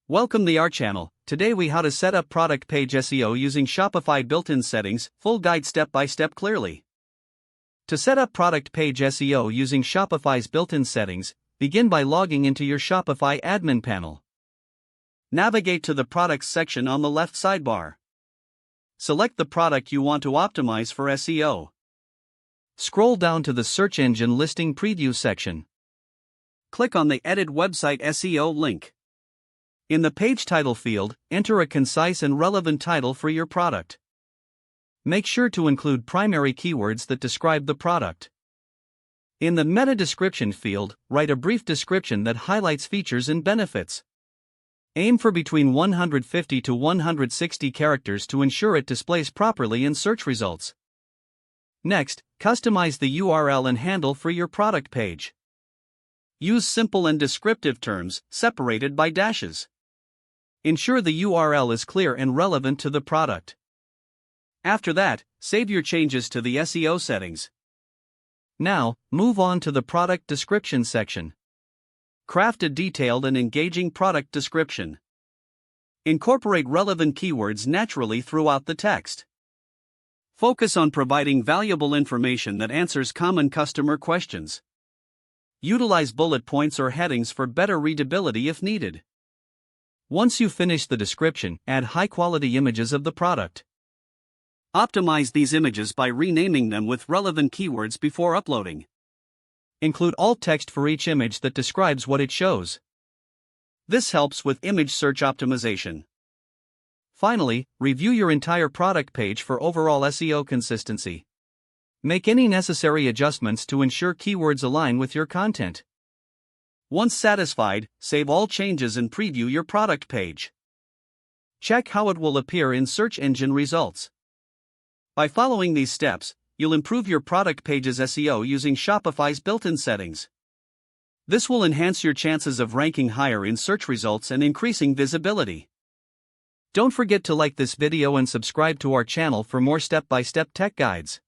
Welcome to our channel. Today we how to set up product page SEO using Shopify built-in settings, full guide step-by-step clearly. To set up product page SEO using Shopify's built-in settings, begin by logging into your Shopify admin panel. Navigate to the products section on the left sidebar. Select the product you want to optimize for SEO. Scroll down to the search engine listing preview section. Click on the Edit Website SEO link. In the page title field, enter a concise and relevant title for your product. Make sure to include primary keywords that describe the product. In the meta description field, write a brief description that highlights features and benefits. Aim for between 150 to 160 characters to ensure it displays properly in search results. Next, customize the URL and handle for your product page. Use simple and descriptive terms, separated by dashes. Ensure the URL is clear and relevant to the product. After that, save your changes to the SEO settings. Now, move on to the product description section. Craft a detailed and engaging product description. Incorporate relevant keywords naturally throughout the text. Focus on providing valuable information that answers common customer questions. Utilize bullet points or headings for better readability if needed. Once you finish the description, add high-quality images of the product. Optimize these images by renaming them with relevant keywords before uploading. Include alt text for each image that describes what it shows. This helps with image search optimization. Finally, review your entire product page for overall SEO consistency. Make any necessary adjustments to ensure keywords align with your content. Once satisfied, save all changes and preview your product page. Check how it will appear in search engine results. By following these steps, you'll improve your product page's SEO using Shopify's built-in settings. This will enhance your chances of ranking higher in search results and increasing visibility. Don't forget to like this video and subscribe to our channel for more step-by-step tech guides.